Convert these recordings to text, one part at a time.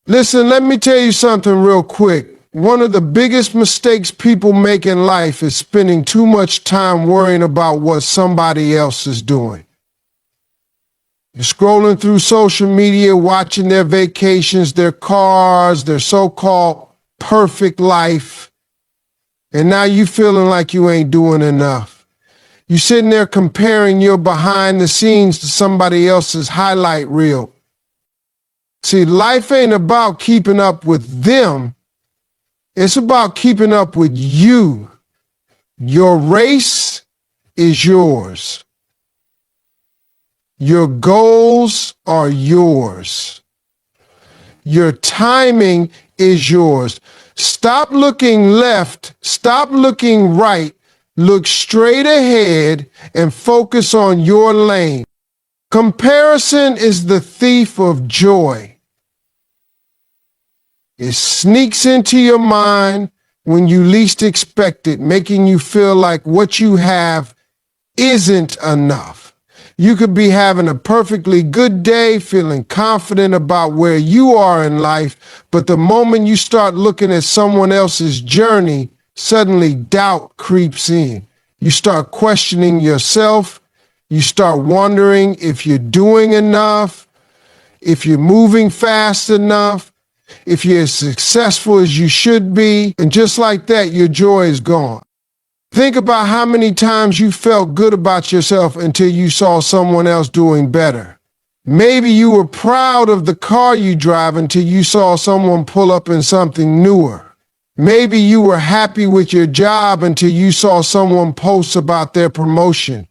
Listen, let me tell you something real quick. One of the biggest mistakes people make in life is spending too much time worrying about what somebody else is doing. You're scrolling through social media, watching their vacations, their cars, their so-called perfect life, and now you feeling like you ain't doing enough. You sitting there comparing your behind the scenes to somebody else's highlight reel. See, life ain't about keeping up with them. It's about keeping up with you. Your race is yours. Your goals are yours. Your timing is yours. Stop looking left. Stop looking right. Look straight ahead and focus on your lane. Comparison is the thief of joy. It sneaks into your mind when you least expect it, making you feel like what you have isn't enough. You could be having a perfectly good day, feeling confident about where you are in life, but the moment you start looking at someone else's journey, suddenly doubt creeps in. You start questioning yourself. You start wondering if you're doing enough, if you're moving fast enough, if you're as successful as you should be, and just like that, your joy is gone. Think about how many times you felt good about yourself until you saw someone else doing better. Maybe you were proud of the car you drive until you saw someone pull up in something newer. Maybe you were happy with your job until you saw someone post about their promotion.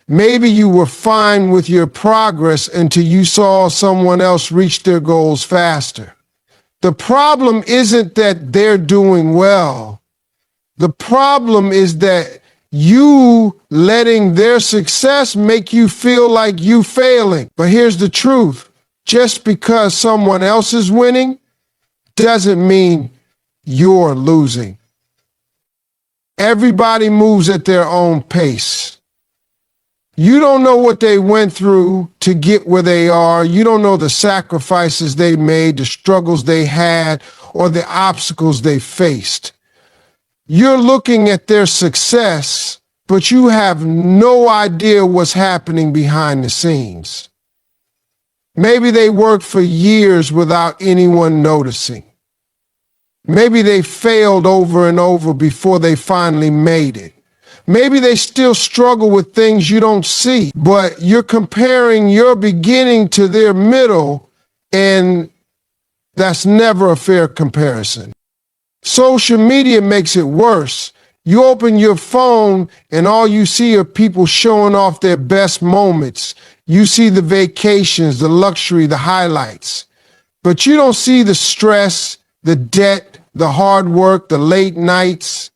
Maybe you were fine with your progress until you saw someone else reach their goals faster. The problem isn't that they're doing well. The problem is that you letting their success make you feel like you failing. But here's the truth. Just because someone else is winning doesn't mean you're losing. Everybody moves at their own pace. You don't know what they went through to get where they are. You don't know the sacrifices they made, the struggles they had, or the obstacles they faced. You're looking at their success, but you have no idea what's happening behind the scenes. Maybe they worked for years without anyone noticing. Maybe they failed over and over before they finally made it. Maybe they still struggle with things you don't see, but you're comparing your beginning to their middle, and that's never a fair comparison. Social media makes it worse. You open your phone and all you see are people showing off their best moments. You see the vacations, the luxury, the highlights. But you don't see the stress, the debt, the hard work, the late nights,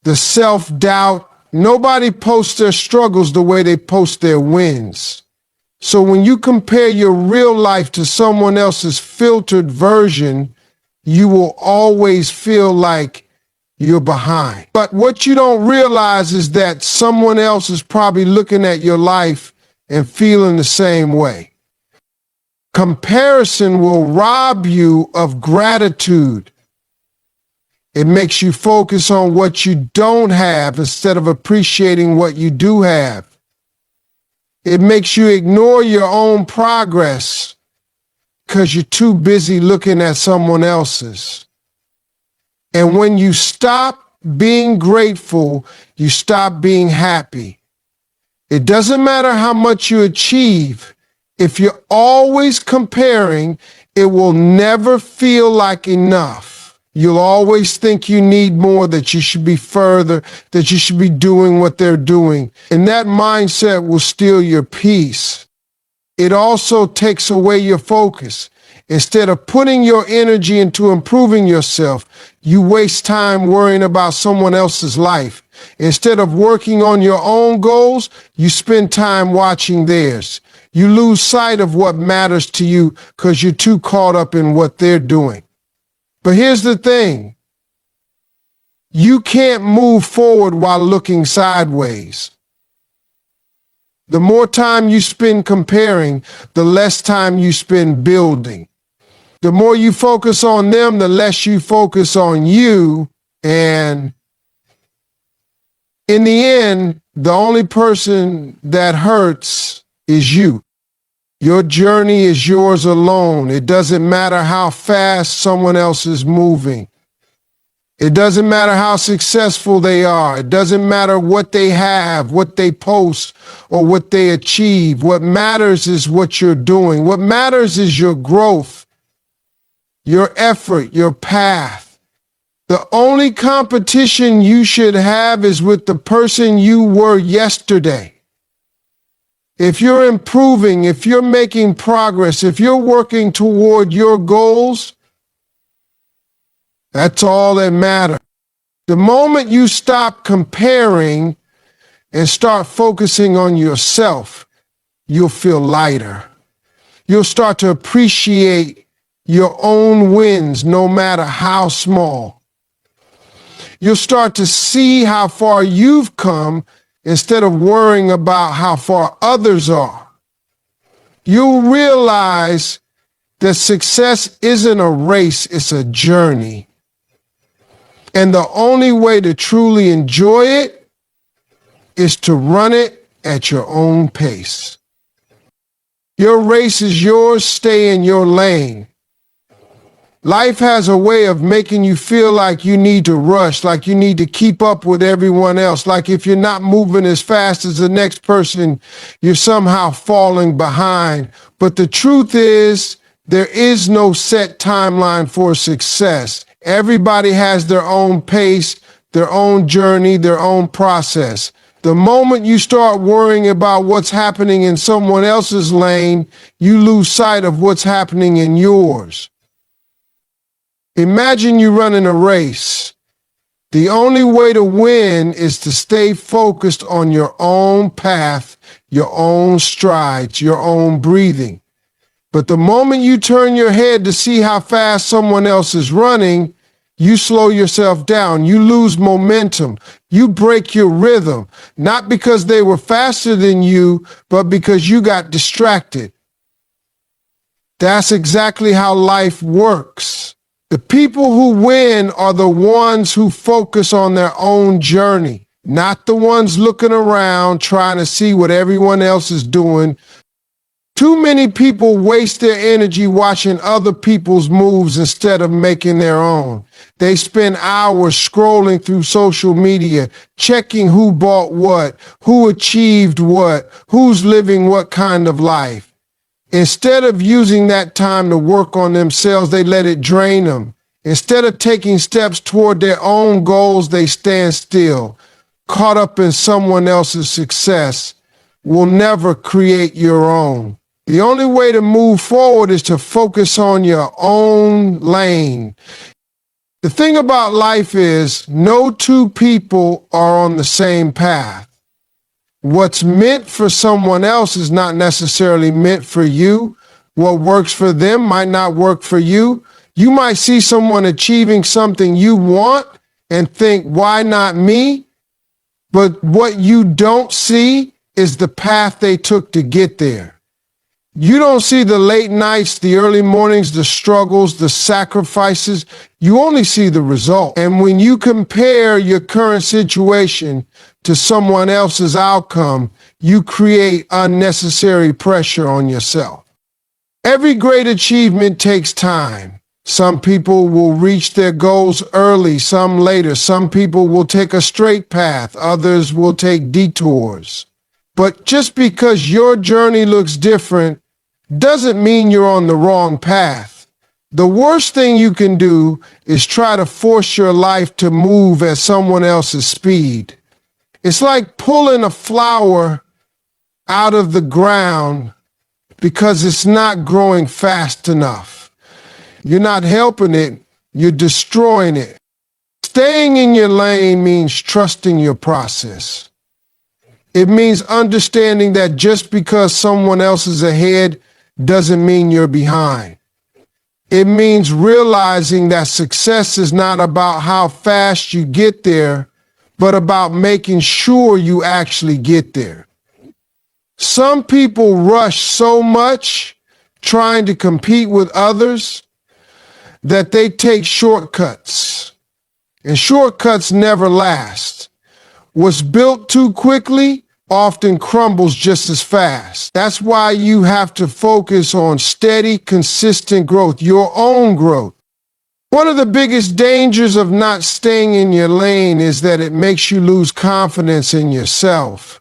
the self-doubt. Nobody posts their struggles the way they post their wins. So when you compare your real life to someone else's filtered version, you will always feel like you're behind. But what you don't realize is that someone else is probably looking at your life and feeling the same way. Comparison will rob you of gratitude. It makes you focus on what you don't have instead of appreciating what you do have. It makes you ignore your own progress because you're too busy looking at someone else's. And when you stop being grateful, you stop being happy. It doesn't matter how much you achieve. If you're always comparing, it will never feel like enough. You'll always think you need more, that you should be further, that you should be doing what they're doing. And that mindset will steal your peace. It also takes away your focus. Instead of putting your energy into improving yourself, you waste time worrying about someone else's life. Instead of working on your own goals, you spend time watching theirs. You lose sight of what matters to you because you're too caught up in what they're doing. But here's the thing. You can't move forward while looking sideways. The more time you spend comparing, the less time you spend building. The more you focus on them, the less you focus on you. And in the end, the only person that hurts is you. Your journey is yours alone. It doesn't matter how fast someone else is moving. It doesn't matter how successful they are. It doesn't matter what they have, what they post, or what they achieve. What matters is what you're doing. What matters is your growth, your effort, your path. The only competition you should have is with the person you were yesterday. If you're improving, if you're making progress, if you're working toward your goals, that's all that matters. The moment you stop comparing and start focusing on yourself, you'll feel lighter. You'll start to appreciate your own wins, no matter how small. You'll start to see how far you've come instead of worrying about how far others are. You'll realize that success isn't a race, it's a journey. And the only way to truly enjoy it is to run it at your own pace. Your race is yours, stay in your lane. Life has a way of making you feel like you need to rush, like you need to keep up with everyone else, like if you're not moving as fast as the next person, you're somehow falling behind. But the truth is, there is no set timeline for success. Everybody has their own pace, their own journey, their own process. The moment you start worrying about what's happening in someone else's lane, you lose sight of what's happening in yours. Imagine you running a race. The only way to win is to stay focused on your own path, your own strides, your own breathing. But the moment you turn your head to see how fast someone else is running, you slow yourself down. You lose momentum. You break your rhythm, not because they were faster than you, but because you got distracted. That's exactly how life works. The people who win are the ones who focus on their own journey, not the ones looking around trying to see what everyone else is doing. Too many people waste their energy watching other people's moves instead of making their own. They spend hours scrolling through social media, checking who bought what, who achieved what, who's living what kind of life. Instead of using that time to work on themselves, they let it drain them. Instead of taking steps toward their own goals, they stand still, caught up in someone else's success. Will never create your own. The only way to move forward is to focus on your own lane. The thing about life is, no two people are on the same path. What's meant for someone else is not necessarily meant for you. What works for them might not work for you. You might see someone achieving something you want and think, why not me? But what you don't see is the path they took to get there. You don't see the late nights, the early mornings, the struggles, the sacrifices. You only see the result. And when you compare your current situation to someone else's outcome, you create unnecessary pressure on yourself. Every great achievement takes time. Some people will reach their goals early, some later. Some people will take a straight path. Others will take detours. But just because your journey looks different doesn't mean you're on the wrong path. The worst thing you can do is try to force your life to move at someone else's speed. It's like pulling a flower out of the ground because it's not growing fast enough. You're not helping it, you're destroying it. Staying in your lane means trusting your process. It means understanding that just because someone else is ahead doesn't mean you're behind. It means realizing that success is not about how fast you get there, but about making sure you actually get there. Some people rush so much trying to compete with others that they take shortcuts, and shortcuts never last. What's built too quickly often crumbles just as fast. That's why you have to focus on steady, consistent growth, your own growth. One of the biggest dangers of not staying in your lane is that it makes you lose confidence in yourself.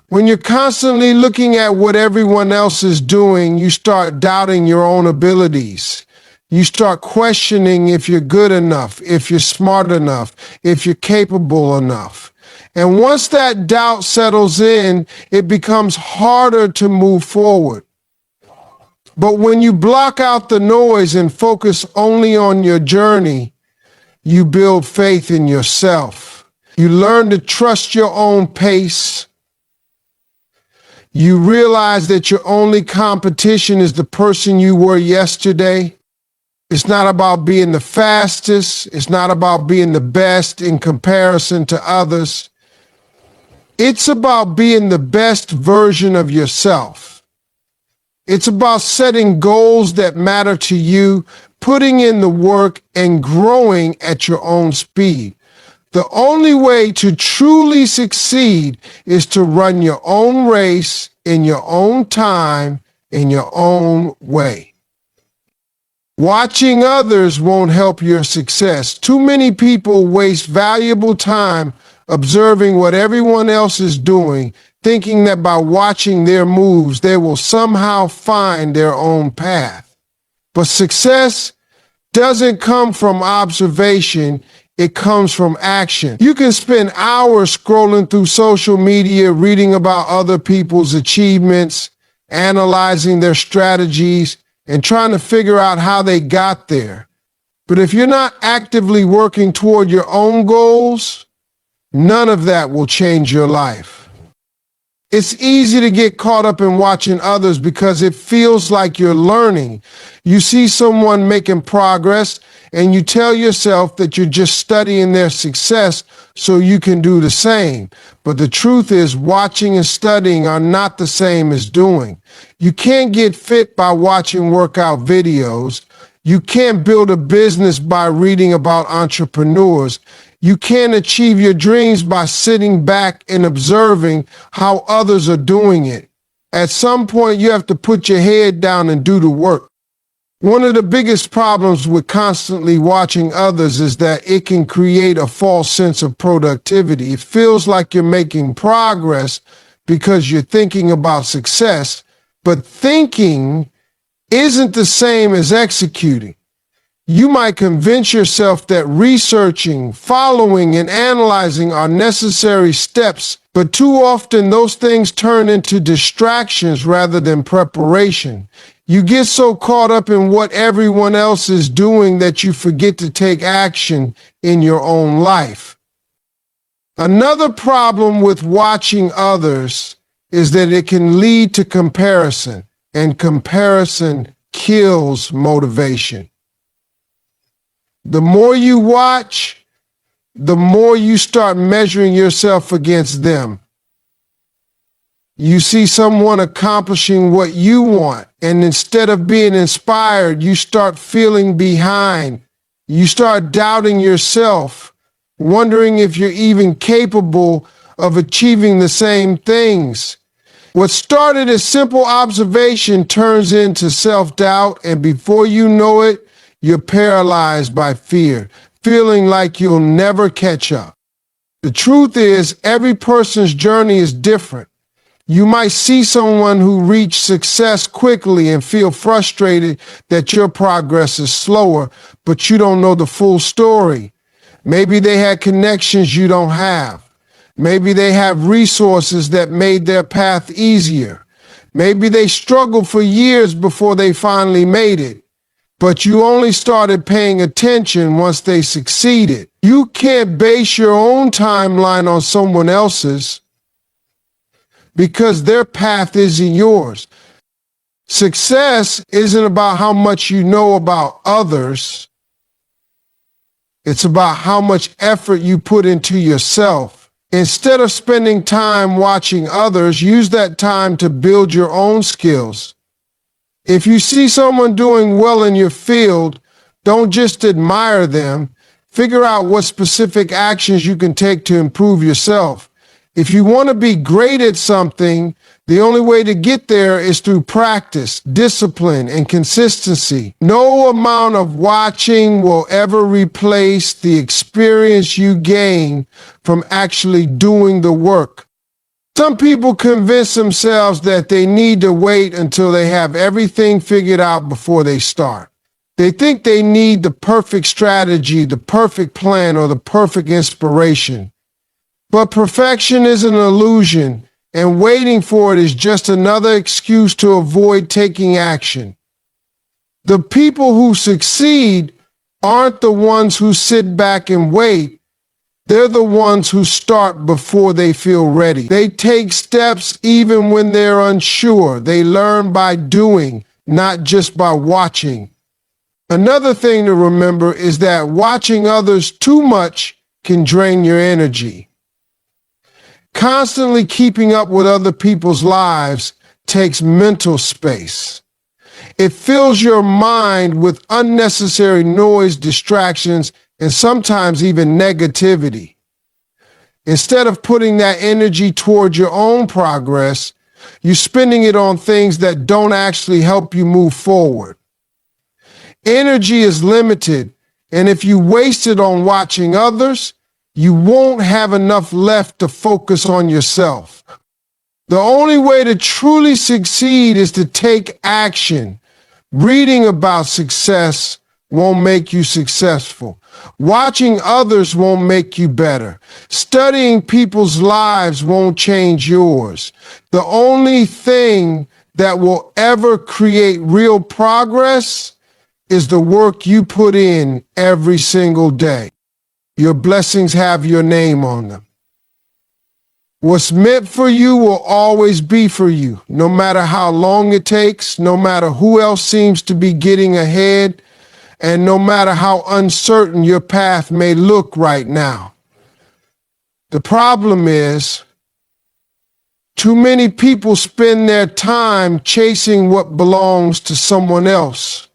When you're constantly looking at what everyone else is doing, you start doubting your own abilities. You start questioning if you're good enough, if you're smart enough, if you're capable enough. And once that doubt settles in, it becomes harder to move forward. But when you block out the noise and focus only on your journey, you build faith in yourself. You learn to trust your own pace. You realize that your only competition is the person you were yesterday. It's not about being the fastest. It's not about being the best in comparison to others. It's about being the best version of yourself. It's about setting goals that matter to you, putting in the work, and growing at your own speed. The only way to truly succeed is to run your own race in your own time, in your own way. Watching others won't help your success. Too many people waste valuable time observing what everyone else is doing, thinking that by watching their moves, they will somehow find their own path. But success doesn't come from observation, it comes from action. You can spend hours scrolling through social media, reading about other people's achievements, analyzing their strategies, and trying to figure out how they got there. But if you're not actively working toward your own goals, none of that will change your life. It's easy to get caught up in watching others because it feels like you're learning. You see someone making progress and you tell yourself that you're just studying their success so you can do the same. But the truth is, watching and studying are not the same as doing. You can't get fit by watching workout videos. You can't build a business by reading about entrepreneurs. You can't achieve your dreams by sitting back and observing how others are doing it. At some point, you have to put your head down and do the work. One of the biggest problems with constantly watching others is that it can create a false sense of productivity. It feels like you're making progress because you're thinking about success, but thinking isn't the same as executing. You might convince yourself that researching, following, and analyzing are necessary steps, but too often those things turn into distractions rather than preparation. You get so caught up in what everyone else is doing that you forget to take action in your own life. Another problem with watching others is that it can lead to comparison, and comparison kills motivation. The more you watch, the more you start measuring yourself against them. You see someone accomplishing what you want, and instead of being inspired, you start feeling behind. You start doubting yourself, wondering if you're even capable of achieving the same things. What started as simple observation turns into self-doubt, and before you know it, you're paralyzed by fear, feeling like you'll never catch up. The truth is, every person's journey is different. You might see someone who reached success quickly and feel frustrated that your progress is slower, but you don't know the full story. Maybe they had connections you don't have. Maybe they have resources that made their path easier. Maybe they struggled for years before they finally made it. But you only started paying attention once they succeeded. You can't base your own timeline on someone else's because their path isn't yours. Success isn't about how much you know about others. It's about how much effort you put into yourself. Instead of spending time watching others, use that time to build your own skills. If you see someone doing well in your field, Don't just admire them. Figure out what specific actions you can take to improve yourself. If you want to be great at something, the only way to get there is through practice, discipline, and consistency. No amount of watching will ever replace the experience you gain from actually doing the work. Some people convince themselves that they need to wait until they have everything figured out before they start. They think they need the perfect strategy, the perfect plan, or the perfect inspiration. But perfection is an illusion, and waiting for it is just another excuse to avoid taking action. The people who succeed aren't the ones who sit back and wait. They're the ones who start before they feel ready. They take steps even when they're unsure. They learn by doing, not just by watching. Another thing to remember is that watching others too much can drain your energy. Constantly keeping up with other people's lives takes mental space. It fills your mind with unnecessary noise, distractions, and sometimes even negativity. Instead of putting that energy toward your own progress, you're spending it on things that don't actually help you move forward. Energy is limited, and if you waste it on watching others, you won't have enough left to focus on yourself. The only way to truly succeed is to take action. Reading about success won't make you successful. Watching others won't make you better. Studying people's lives won't change yours. The only thing that will ever create real progress is the work you put in every single day. Your blessings have your name on them. What's meant for you will always be for you, no matter how long it takes, no matter who else seems to be getting ahead, and no matter how uncertain your path may look right now. The problem is, too many people spend their time chasing what belongs to someone else,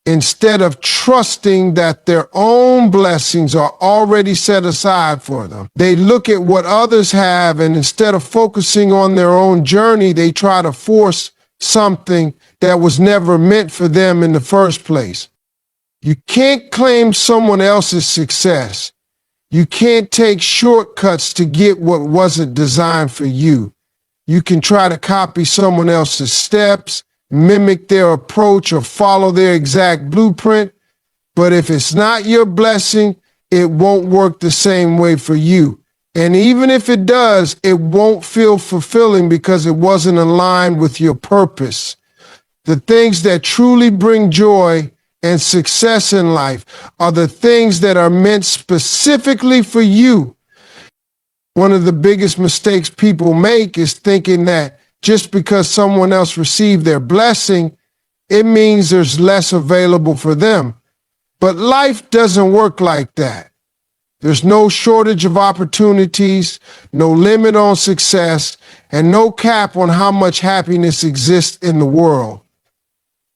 instead of trusting that their own blessings are already set aside for them. They look at what others have, and instead of focusing on their own journey, they try to force something that was never meant for them in the first place. You can't claim someone else's success. You can't take shortcuts to get what wasn't designed for you. You can try to copy someone else's steps, mimic their approach, or follow their exact blueprint. But if it's not your blessing, it won't work the same way for you. And even if it does, it won't feel fulfilling because it wasn't aligned with your purpose. The things that truly bring joy and success in life are the things that are meant specifically for you. One of the biggest mistakes people make is thinking that just because someone else received their blessing, it means there's less available for them. But life doesn't work like that. There's no shortage of opportunities, no limit on success, and no cap on how much happiness exists in the world.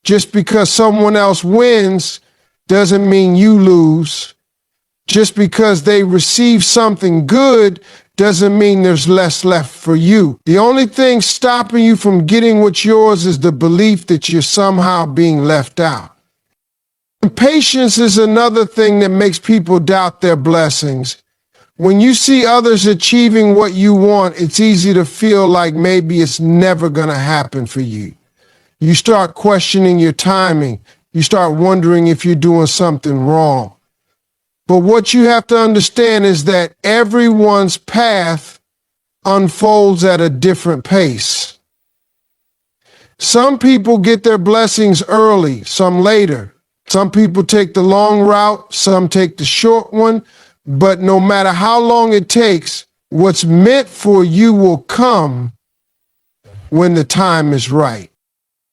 Just because someone else wins doesn't mean you lose. Just because they receive something good doesn't mean there's less left for you. The only thing stopping you from getting what's yours is the belief that you're somehow being left out. Impatience is another thing that makes people doubt their blessings. When you see others achieving what you want, it's easy to feel like maybe it's never going to happen for you. You start questioning your timing. You start wondering if you're doing something wrong. But what you have to understand is that everyone's path unfolds at a different pace. Some people get their blessings early, some later. Some people take the long route, some take the short one. But no matter how long it takes, what's meant for you will come when the time is right.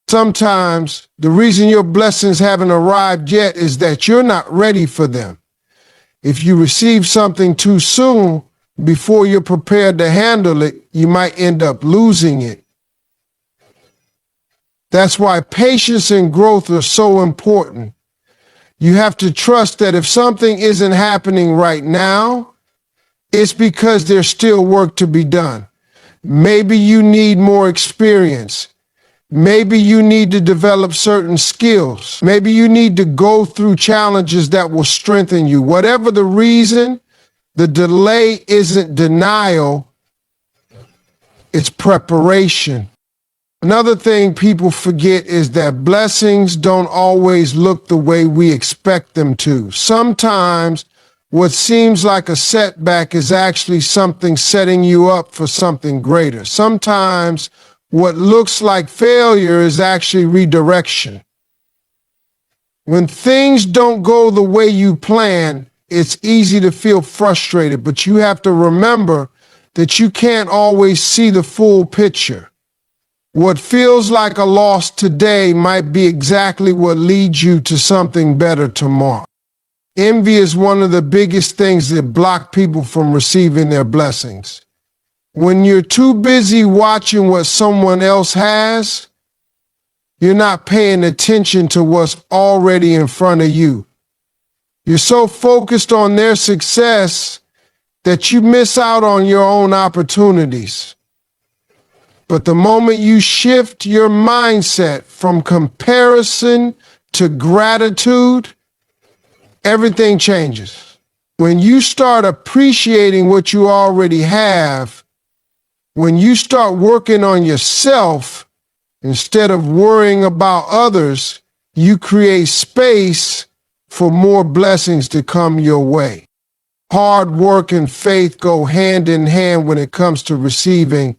Sometimes the reason your blessings haven't arrived yet is that you're not ready for them. If you receive something too soon, before you're prepared to handle it, you might end up losing it. That's why patience and growth are so important. You have to trust that if something isn't happening right now, it's because there's still work to be done. Maybe you need more experience. Maybe you need to develop certain skills. Maybe you need to go through challenges that will strengthen you. Whatever the reason, the delay isn't denial, it's preparation. Another thing people forget is that blessings don't always look the way we expect them to. Sometimes what seems like a setback is actually something setting you up for something greater. Sometimes what looks like failure is actually redirection. When things don't go the way you plan, it's easy to feel frustrated, but you have to remember that you can't always see the full picture. What feels like a loss today might be exactly what leads you to something better tomorrow. Envy is one of the biggest things that block people from receiving their blessings. When you're too busy watching what someone else has, you're not paying attention to what's already in front of you. You're so focused on their success that you miss out on your own opportunities. But the moment you shift your mindset from comparison to gratitude, everything changes. When you start appreciating what you already have, when you start working on yourself instead of worrying about others, you create space for more blessings to come your way. Hard work and faith go hand in hand when it comes to receiving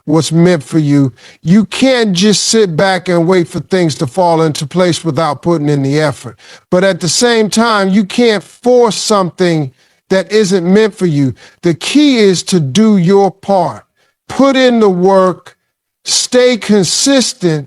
what's meant for you. You can't just sit back and wait for things to fall into place without putting in the effort. But at the same time, you can't force something that isn't meant for you. The key is to do your part. Put in the work, stay consistent,